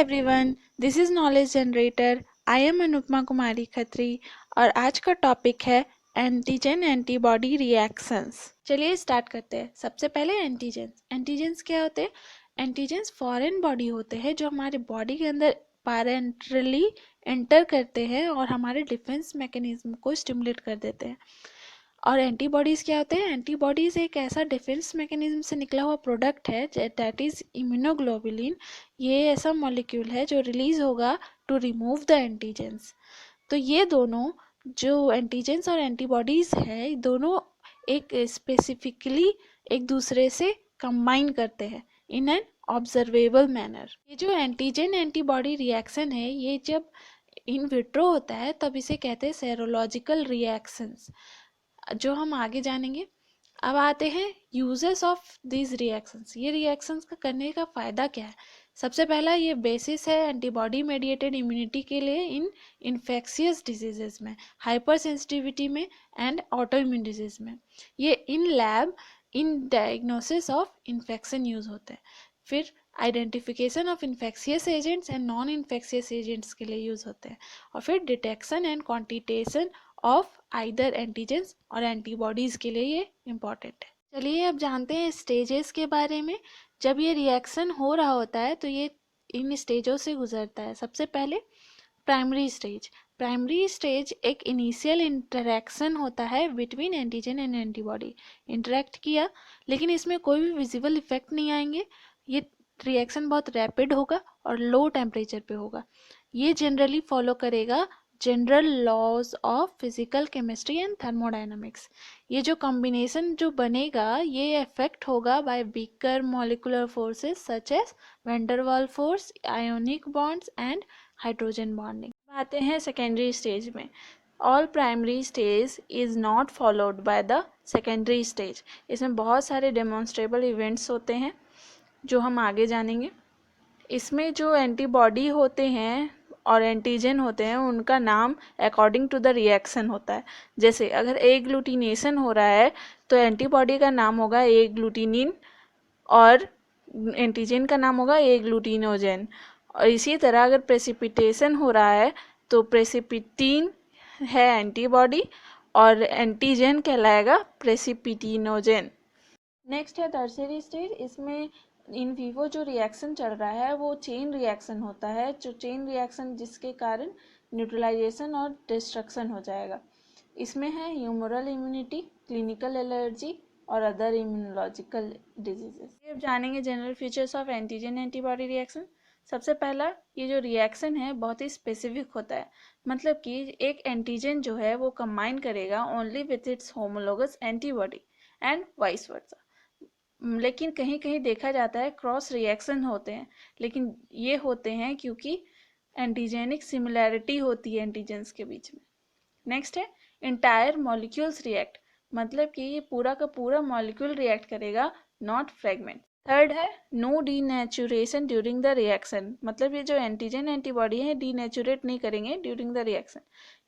Everyone, this is knowledge generator. I am Anupama Kumari Khatri और आज का टॉपिक है एंटीजन एंटीबॉडी रिएक्शंस। चलिए स्टार्ट करते हैं। सबसे पहले एंटीजेंस क्या होते हैं? एंटीजेंस फॉरेन बॉडी होते हैं जो हमारे बॉडी के अंदर पैरेंट्रली एंटर करते हैं और हमारे डिफेंस मैकेनिज्म को स्टिमुलेट कर देते हैं। और एंटीबॉडीज़ क्या होते हैं? एंटीबॉडीज़ एक ऐसा डिफेंस मैकेनिज्म से निकला हुआ प्रोडक्ट है दैट इज़ इम्यूनोग्लोबुलिन। ये ऐसा मॉलिक्यूल है जो रिलीज होगा टू रिमूव द एंटीजेंस। तो ये दोनों जो एंटीजेंस और एंटीबॉडीज़ है दोनों एक स्पेसिफिकली एक दूसरे से कंबाइन करते हैं इन एन ऑब्जर्वेबल मैनर। ये जो एंटीजन एंटीबॉडी रिएक्शन है ये जब इन विट्रो होता है तब इसे कहते हैं सेरोलॉजिकल रिएक्शंस, जो हम आगे जानेंगे। अब आते हैं यूजेस ऑफ दिस रिएक्शंस। ये रिएक्शंस का करने का फ़ायदा क्या है? सबसे पहला, ये बेसिस है एंटीबॉडी मेडिएटेड इम्यूनिटी के लिए इन इन्फेक्शियस डिजीजेस में, हाइपर सेंसिटिविटी में एंड ऑटो इम्यून डिजीज में। ये in lab in diagnosis of infection use होते हैं। फिर identification of infectious agents and non infectious agents के लिए यूज़ होते हैं। और फिर detection and quantitation of either antigens और एंटीबॉडीज़ के लिए ये इम्पॉर्टेंट है। चलिए अब जानते हैं स्टेजेस के बारे में। जब ये रिएक्शन हो रहा होता है तो ये इन स्टेजों से गुजरता है। सबसे पहले प्राइमरी स्टेज। प्राइमरी स्टेज एक इनिशियल इंटरेक्शन होता है between antigen and antibody. Interact किया लेकिन इसमें कोई भी विजिबल इफेक्ट नहीं आएंगे। ये रिएक्शन बहुत रैपिड होगा और लो टेम्परेचर पे होगा। ये जनरली फॉलो करेगा general laws of physical chemistry and thermodynamics. ये जो कॉम्बिनेशन जो बनेगा ये अफेक्ट होगा by weaker molecular forces such as van Waals force, ionic bonds and hydrogen bonding. आते हैं सेकेंडरी स्टेज में। All primary stage is not followed by the secondary stage. इसमें बहुत सारे डेमोन्स्ट्रेबल इवेंट्स होते हैं जो हम आगे जानेंगे। इसमें जो एंटीबॉडी होते हैं और एंटीजन होते हैं उनका नाम अकॉर्डिंग टू द रिएक्शन होता है। जैसे अगर ए ग्लूटिनेशन हो रहा है तो एंटीबॉडी का नाम होगा ए ग्लूटिनिन और एंटीजन का नाम होगा ए ग्लूटिनोजेन। और इसी तरह अगर प्रेसिपिटेशन हो रहा है तो प्रेसिपिटीन है एंटीबॉडी और एंटीजन कहलाएगा प्रेसिपिटिनोजेन। नेक्स्ट है टर्शियरी स्टेज। इसमें इन विवो जो रिएक्शन चल रहा है वो चेन रिएक्शन होता है, जो चेन रिएक्शन जिसके कारण न्यूट्रलाइजेशन और डिस्ट्रक्शन हो जाएगा। इसमें है ह्यूमरल इम्यूनिटी, क्लिनिकल एलर्जी और अदर इम्यूनोलॉजिकल डिजीजेस। अब जानेंगे general features of antigen antibody reaction. सबसे पहला, ये जो रिएक्शन है बहुत ही स्पेसिफिक होता है। मतलब कि एक एंटीजन जो है वो कंबाइन करेगा only with its homologous antibody and vice versa. लेकिन कहीं कहीं देखा जाता है क्रॉस रिएक्शन होते हैं, लेकिन ये होते हैं क्योंकि एंटीजेनिक सिमिलैरिटी होती है एंटीजेंस के बीच में। नेक्स्ट है इंटायर मॉलिक्यूल्स रिएक्ट। मतलब कि ये पूरा का पूरा मॉलिक्यूल रिएक्ट करेगा, नॉट फ्रेगमेंट। थर्ड है no denaturation during the reaction. मतलब ये जो एंटीजन एंटीबॉडी है डीनेचुरेट नहीं करेंगे ड्यूरिंग द रिएक्शन।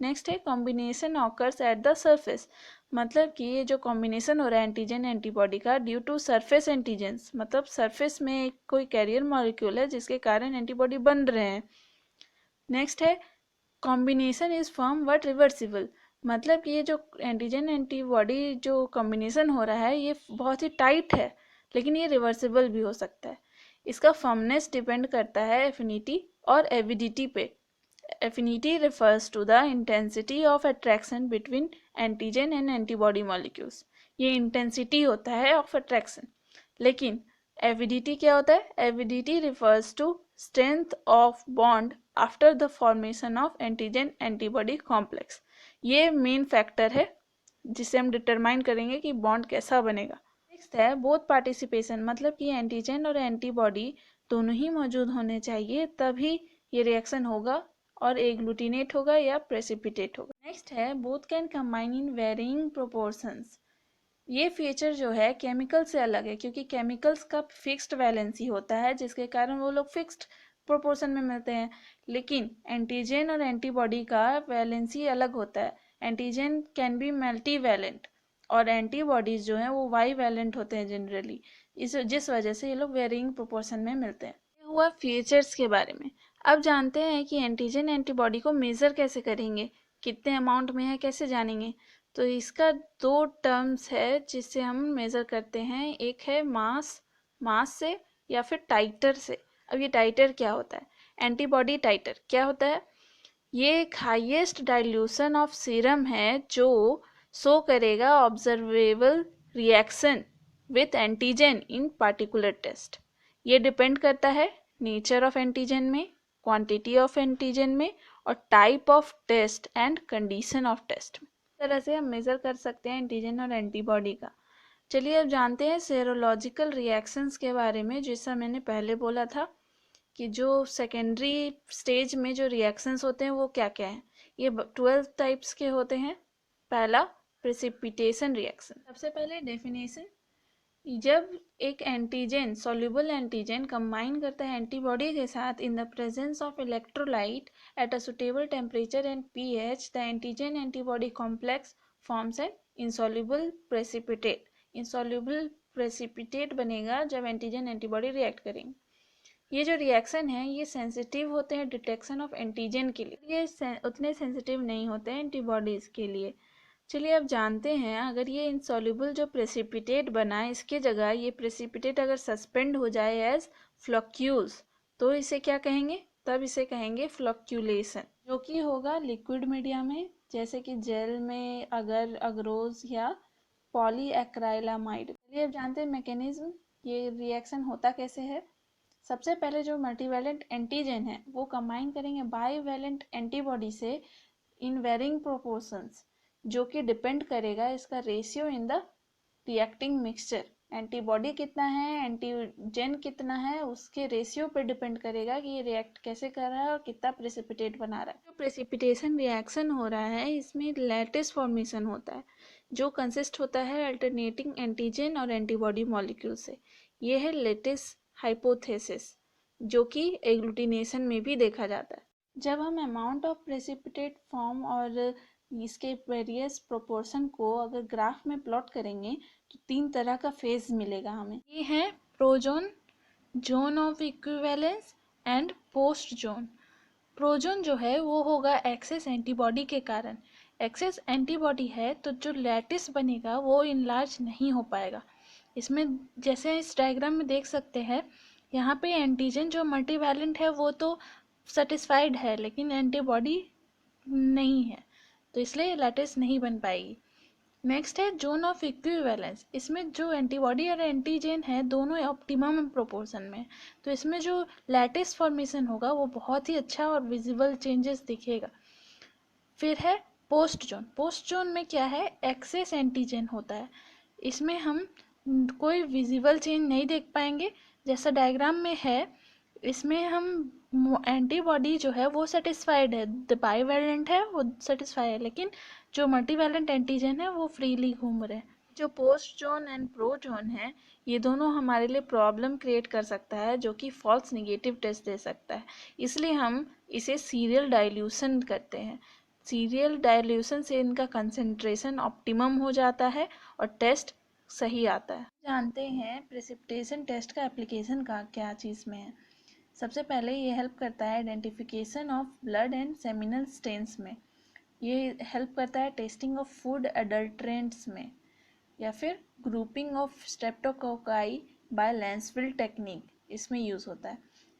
नेक्स्ट है combination occurs at the surface. मतलब कि ये जो कॉम्बिनेशन हो रहा है एंटीजन एंटीबॉडी का ड्यू टू सरफेस एंटीजेंस, मतलब सरफेस में कोई कैरियर मॉलिक्यूल है जिसके कारण एंटीबॉडी बन रहे हैं। नेक्स्ट है combination is form but reversible. मतलब कि ये जो एंटीजन एंटीबॉडी जो कॉम्बिनेशन हो रहा है ये बहुत ही टाइट है, लेकिन ये रिवर्सिबल भी हो सकता है। इसका फर्मनेस डिपेंड करता है एफिनिटी और एविडिटी पे। Affinity refers to the intensity of attraction between antigen and antibody molecules। ये इंटेंसिटी होता है ऑफ अट्रैक्शन। लेकिन एविडिटी क्या होता है? Avidity refers to strength of bond after the formation of antigen antibody complex। ये मेन फैक्टर है जिसे हम डिटरमाइन करेंगे कि बॉन्ड कैसा बनेगा। नेक्स्ट है बोथ पार्टिसिपेशन। मतलब कि एंटीजन और एंटीबॉडी दोनों ही मौजूद होने चाहिए तभी ये रिएक्शन होगा और एग्लूटिनेट होगा या प्रेसिपिटेट होगा। नेक्स्ट है both can combine in varying proportions. ये फीचर जो है केमिकल से अलग है क्योंकि केमिकल्स का फिक्स्ड वैलेंसी होता है जिसके कारण वो लोग फिक्स्ड प्रोपोर्शन में मिलते हैं, लेकिन एंटीजन और एंटीबॉडी का वैलेंसी अलग होता है। Antigen can be multivalent और एंटीबॉडीज जो हैं वो वाई वैलेंट होते हैं जनरली, जिस वजह से ये लोग वेरिंग प्रोपोर्शन में मिलते हैं। हुआ फीचर्स के बारे में। अब जानते हैं कि एंटीजन एंटीबॉडी को मेज़र कैसे करेंगे, कितने अमाउंट में है कैसे जानेंगे। तो इसका दो टर्म्स है जिससे हम मेज़र करते हैं, एक है मास से या फिर टाइटर से। अब ये टाइटर क्या होता है, एंटीबॉडी टाइटर क्या होता है, ये एक हाईएस्ट डाइल्यूशन ऑफ सीरम है जो शो करेगा observable reaction with antigen in particular test. ये डिपेंड करता है नेचर ऑफ एंटीजन में, क्वांटिटी ऑफ एंटीजन में और type of test and condition of test में। इस तरह से हम मेज़र कर सकते हैं एंटीजन और एंटीबॉडी का। चलिए अब जानते हैं सेरोलॉजिकल रिएक्शंस के बारे में। जैसा मैंने पहले बोला था कि जो सेकेंडरी स्टेज में जो रिएक्शंस होते हैं वो क्या क्या हैं, ये 12 टाइप्स के होते हैं। पहला प्रेसिपिटेशन रिएक्शन। सबसे पहले डेफिनेशन, जब एक एंटीजन सॉल्युबल एंटीजन कंबाइन करता है एंटीबॉडी के साथ in the presence of electrolyte at a suitable temperature and pH, the antigen antibody complex forms an insoluble precipitate. Insoluble precipitate बनेगा जब एंटीजन एंटीबॉडी रिएक्ट करेंगे। ये जो रिएक्शन है ये सेंसिटिव होते हैं डिटेक्शन ऑफ एंटीजन के लिए, ये उतने सेंसिटिव नहीं होते हैं एंटीबॉडीज़ के लिए। चलिए अब जानते हैं, अगर ये इनसॉल्युबल जो प्रेसिपिटेट बना है इसके जगह ये प्रेसिपिटेट अगर सस्पेंड हो जाए एज फ्लक्यूल्स, तो इसे क्या कहेंगे, तब इसे कहेंगे फ्लक्यूलेशन, जो कि होगा लिक्विड मीडिया में, जैसे कि जेल में अगर अगरोज या पॉलीएक्राइलामाइड। चलिए अब जानते हैं मैकेनिज्म, ये रिएक्शन होता कैसे है। सबसे पहले जो मल्टीवैलेंट एंटीजन है वो कंबाइन करेंगे बाईवैलेंट एंटीबॉडी से इन वेरिंग प्रोपोर्शंस, जो कि डिपेंड करेगा इसका ratio in the reacting mixture. Antibody कितना है, एंटीजन कितना है, उसके रेशियो पे डिपेंड करेगा कि ये रिएक्ट कैसे कर रहा है और कितना प्रेसिपिटेट बना रहा है। जो प्रेसिपिटेशन रिएक्शन हो रहा है इसमें लैटिस फॉर्मेशन होता है जो कंसिस्ट होता है अल्टरनेटिंग एंटीजन और एंटीबॉडी मॉलिक्यूल से। ये है लेटिस हाइपोथेसिस, जो कि एग्लूटिनेशन में भी देखा जाता है। जब हम अमाउंट ऑफ प्रेसिपिटेट फॉर्म और इसके वेरियस प्रोपोर्शन को अगर ग्राफ में प्लॉट करेंगे तो 3 तरह का फेज मिलेगा हमें। ये है prozone, zone of equivalence and post zone. Prozone जो है वो होगा एक्सेस एंटीबॉडी के कारण। एक्सेस एंटीबॉडी है तो जो लैटिस बनेगा वो इनलार्ज नहीं हो पाएगा। इसमें जैसे इस डायग्राम में देख सकते हैं, यहाँ पे एंटीजन जो मल्टीवैलेंट है वो तो सेटिस्फाइड है लेकिन एंटीबॉडी नहीं है, तो इसलिए लैटिस नहीं बन पाएगी। नेक्स्ट है जोन ऑफ इक्विवेलेंस। इसमें जो एंटीबॉडी और एंटीजन है दोनों ऑप्टिमम प्रोपोर्शन में, तो इसमें जो लैटिस फॉर्मेशन होगा वो बहुत ही अच्छा और विजिबल चेंजेस दिखेगा। फिर है पोस्ट जोन। पोस्ट जोन में क्या है, एक्सेस एंटीजन होता है, इसमें हम कोई विजिबल चेंज नहीं देख पाएंगे। जैसा डायग्राम में है इसमें हम एंटीबॉडी जो है वो सेटिस्फाइड है, बाईवैलेंट है वो सेटिस्फाइड है, लेकिन जो मल्टीवैलेंट एंटीजन है वो फ्रीली घूम रहे हैं। जो post zone and pro zone है ये दोनों हमारे लिए प्रॉब्लम क्रिएट कर सकता है, जो कि फॉल्स नेगेटिव टेस्ट दे सकता है, इसलिए हम इसे सीरियल डाइल्यूशन करते हैं। सीरियल डाइल्यूशन से इनका कंसंट्रेशन ऑप्टिमम हो जाता है और टेस्ट सही आता है। जानते हैं प्रेसिपिटेशन टेस्ट का एप्लीकेशन का क्या चीज़ में है। सबसे पहले ये हेल्प करता है identification of blood and seminal stains में, ये हेल्प करता है टेस्टिंग ऑफ फूड एडल्ट्रेंट्स में, या फिर grouping of streptococci by Lancefield technique, इसमें यूज़ होता है।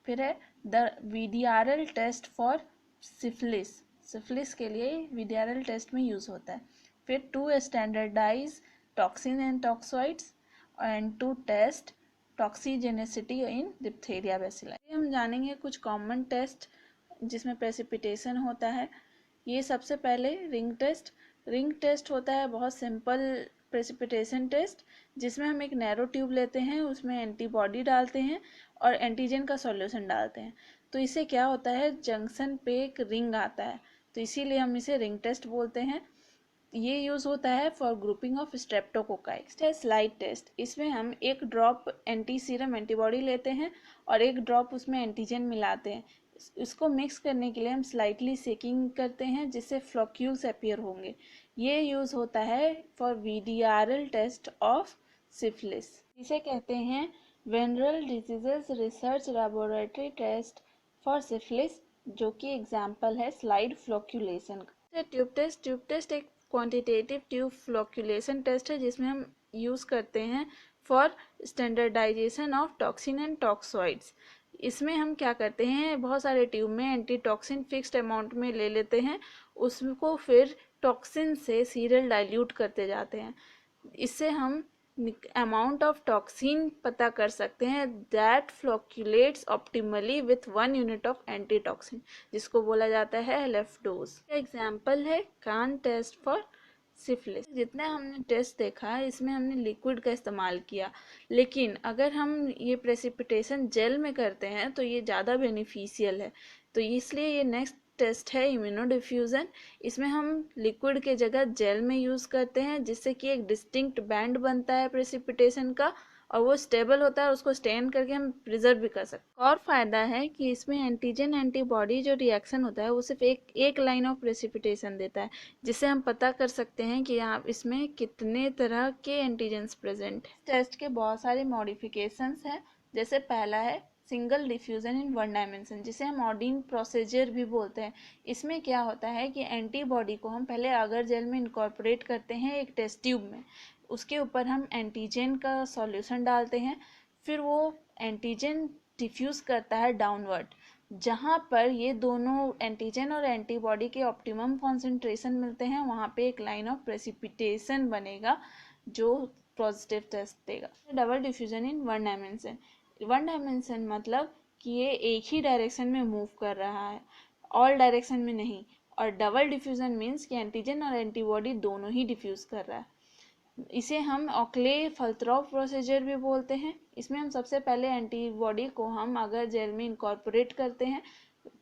फिर है the VDRL test for syphilis, syphilis के लिए वीडीआरएल टेस्ट में यूज़ होता है। फिर to standardise toxin and toxoids and to test toxigenicity in diphtheria bacilli. हम जानेंगे कुछ कॉमन टेस्ट जिसमें प्रेसिपिटेशन होता है। ये सबसे पहले रिंग टेस्ट। रिंग टेस्ट होता है बहुत सिंपल प्रेसिपिटेशन टेस्ट, जिसमें हम एक नैरो ट्यूब लेते हैं, उसमें एंटीबॉडी डालते हैं और एंटीजन का सॉल्यूशन डालते हैं, तो इससे क्या होता है जंक्शन पे एक रिंग आता है, तो इसीलिए हम इसे रिंग टेस्ट बोलते हैं। ये यूज़ होता है for grouping of streptococci. Next है स्लाइड टेस्ट। इसमें हम एक ड्रॉप एंटी सीरम एंटीबॉडी लेते हैं और एक ड्रॉप उसमें एंटीजन मिलाते हैं, इसको मिक्स करने के लिए हम स्लाइटली सेकिंग करते हैं जिससे फ्लॉक्यूल्स अपीयर होंगे। ये यूज़ होता है for VDRL test of syphilis. इसे कहते हैं venereal diseases research laboratory test for syphilis, जो कि एग्जाम्पल है स्लाइड फ्लोक्यूलेशन का। ट्यूब टेस्ट एक क्वांटिटेटिव ट्यूब फ्लोक्यूलेशन टेस्ट है जिसमें हम यूज़ करते हैं for standardization of toxin and toxoids. इसमें हम क्या करते हैं, बहुत सारे ट्यूब में एंटी टॉक्सिन फिक्स्ड अमाउंट में ले लेते हैं, उसको फिर टॉक्सिन से सीरियल डाइल्यूट करते जाते हैं। इससे हम अमाउंट ऑफ टॉक्सिन पता कर सकते हैं that flocculates optimally with 1 unit of anti toxin, जिसको बोला जाता है लेफ्ट डोज। एग्जाम्पल है कान टेस्ट फॉर सिफिलिस। जितना हमने टेस्ट देखा है इसमें हमने लिक्विड का इस्तेमाल किया, लेकिन अगर हम ये प्रेसिपिटेशन जेल में करते हैं तो ये ज़्यादा बेनिफिशियल है। तो इसलिए ये नेक्स्ट टेस्ट है इम्यूनोडिफ्यूज़न। इसमें हम लिक्विड के जगह जेल में यूज़ करते हैं, जिससे कि एक डिस्टिंक्ट बैंड बनता है प्रेसिपिटेशन का, और वो स्टेबल होता है और उसको स्टेन करके हम प्रिजर्व भी कर सकते हैं। और फ़ायदा है कि इसमें एंटीजन एंटीबॉडी जो रिएक्शन होता है वो सिर्फ एक लाइन ऑफ प्रेसिपिटेशन देता है, जिससे हम पता कर सकते हैं कि यहाँ इसमें कितने तरह के एंटीजेंस प्रेजेंट हैं। टेस्ट के बहुत सारे मॉडिफिकेशंस हैं, जैसे पहला है सिंगल डिफ्यूज़न इन 1 डायमेंशन, जिसे हम ऑर्डिन प्रोसीजर भी बोलते हैं। इसमें क्या होता है कि एंटीबॉडी को हम पहले अगर जेल में इनकॉर्पोरेट करते हैं एक टेस्ट ट्यूब में, उसके ऊपर हम एंटीजन का सॉल्यूशन डालते हैं, फिर वो एंटीजन डिफ्यूज़ करता है डाउनवर्ड, जहाँ पर ये दोनों एंटीजन और एंटीबॉडी के ऑप्टिमम कॉन्सेंट्रेशन मिलते हैं, वहाँ पे एक लाइन ऑफ प्रेसिपिटेशन बनेगा जो पॉजिटिव टेस्ट देगा। डबल डिफ्यूजन इन 1 डायमेंशन। 1 डायमेंशन मतलब कि ये एक ही डायरेक्शन में मूव कर रहा है, ऑल डायरेक्शन में नहीं। और डबल डिफ्यूजन मीन्स कि एंटीजन और एंटीबॉडी दोनों ही डिफ्यूज़ कर रहा है। इसे हम ऑक्ले फल्थरॉफ प्रोसीजर भी बोलते हैं। इसमें हम सबसे पहले एंटीबॉडी को हम अगर जेल में इनकॉर्पोरेट करते हैं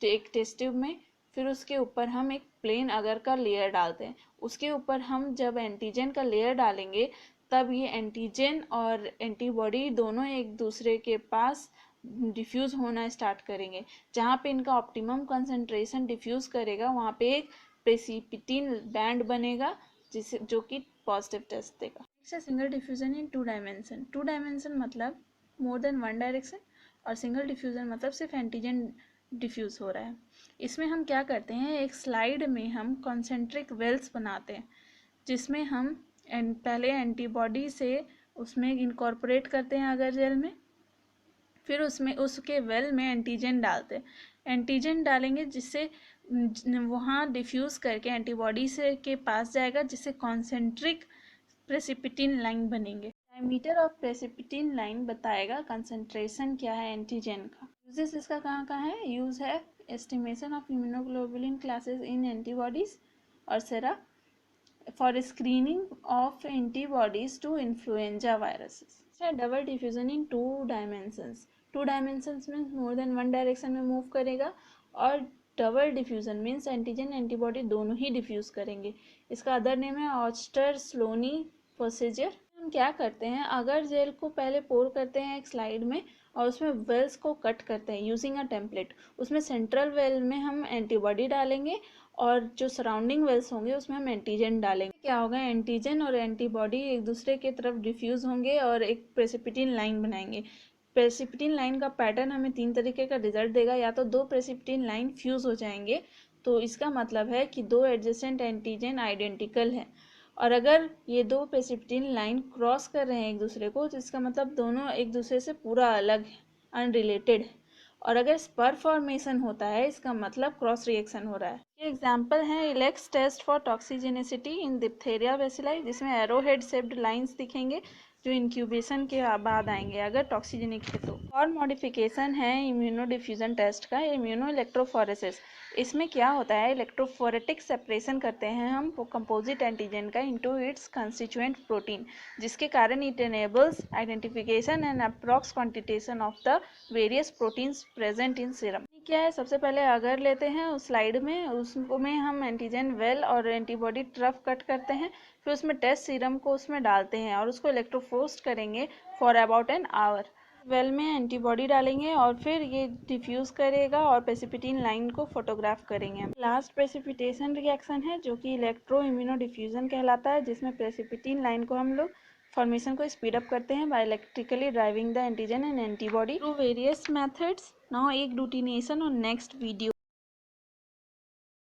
एक टेस्ट ट्यूब में, फिर उसके ऊपर हम एक प्लेन अगर का लेयर डालते हैं, उसके ऊपर हम जब एंटीजन का लेयर डालेंगे तब ये एंटीजन और एंटीबॉडी दोनों एक दूसरे के पास डिफ्यूज़ होना स्टार्ट करेंगे। जहाँ पे इनका ऑप्टिमम कंसंट्रेशन डिफ्यूज़ करेगा वहाँ पे एक प्रेसिपिटिन बैंड बनेगा, जिसे जो कि पॉजिटिव टेस्ट देगा। Next single diffusion in 2 dimension. 2 dimension मतलब मोर देन 1 डायरेक्शन, और सिंगल डिफ्यूजन मतलब सिर्फ एंटीजन डिफ्यूज़ हो रहा है। इसमें हम क्या करते हैं, एक स्लाइड में हम कॉन्सेंट्रिक वेल्स बनाते हैं, जिसमें हम पहले एंटीबॉडी से उसमें इनकॉर्पोरेट करते हैं अगर जेल में, फिर उसमें उसके वेल में एंटीजन डालते हैं। एंटीजन डालेंगे जिससे वहाँ डिफ्यूज़ करके एंटीबॉडी से के पास जाएगा, जिससे कॉन्सेंट्रिक प्रेसिपिटिन लाइन बनेंगे। डायमीटर ऑफ प्रेसिपिटिन लाइन बताएगा कंसंट्रेशन क्या है एंटीजन का। यूजेस इसका कहाँ है, यूज़ है estimation of immunoglobulin classes in antibodies और sera, for screening of antibodies to influenza viruses. Double diffusion in 2 dimensions. 2 dimensions means more than 1 direction में मूव करेगा, और double diffusion means antigen antibody दोनों ही डिफ्यूज़ करेंगे। इसका other name है Ouchterlony procedure. हम क्या करते हैं, अगर जेल को पहले पोर करते हैं एक स्लाइड में और उसमें वेल्स को कट करते हैं यूजिंग अ टेम्पलेट, उसमें सेंट्रल वेल में हम एंटीबॉडी डालेंगे और जो सराउंडिंग वेल्स होंगे उसमें हम एंटीजन डालेंगे। क्या होगा, एंटीजन और एंटीबॉडी एक दूसरे के तरफ डिफ्यूज़ होंगे और एक प्रेसिपिटिन लाइन बनाएंगे। प्रेसिपिटिन लाइन का पैटर्न हमें 3 तरीके का रिजल्ट देगा, या तो 2 प्रेसिपिटिन लाइन फ्यूज़ हो जाएंगे, तो इसका मतलब है कि 2 एडजेसेंट एंटीजन आइडेंटिकल हैं। और अगर ये 2 प्रेसिपिटिन लाइन क्रॉस कर रहे हैं एक दूसरे को, तो इसका मतलब दोनों एक दूसरे से पूरा अलग है, अनरिलेटेड है। और अगर स्पर फॉर्मेशन होता है इसका मतलब क्रॉस रिएक्शन हो रहा है। ये एग्जांपल है Elek test for toxigenicity in diphtheria bacilli, जिसमें एरोहेड शेप्ड लाइंस दिखेंगे जो इंक्यूबेशन के बाद आएंगे अगर टॉक्सिजेनिक है तो। और मॉडिफिकेशन है इम्यूनोडिफ्यूजन टेस्ट का, इम्यूनो इलेक्ट्रोफोरेसिस। इसमें क्या होता है, इलेक्ट्रोफोरेटिक सेपरेशन करते हैं हम कंपोजिट एंटीजन का इनटू इट्स कंस्टिट्यूएंट प्रोटीन, जिसके कारण it enables identification and approx quantitation of the various proteins present in serum. क्या है, सबसे पहले अगर लेते हैं उस स्लाइड में, उसमें हम एंटीजन वेल और एंटीबॉडी ट्रफ कट करते हैं, फिर उसमें टेस्ट सीरम को उसमें डालते हैं और उसको इलेक्ट्रोफोर्स करेंगे for about an hour. Well में एंटीबॉडी डालेंगे और फिर ये डिफ्यूज़ करेगा और प्रेसिपिटिन लाइन को फोटोग्राफ करेंगे। लास्ट प्रेसिपिटेशन रिएक्शन है जो कि इलेक्ट्रो इम्यूनो डिफ्यूजन कहलाता है, जिसमें प्रेसिपिटिन लाइन को हम लोग फॉर्मेशन को स्पीड अप करते हैं by electrically driving the antigen and antibody through various methods. Now agglutination और नेक्स्ट वीडियो।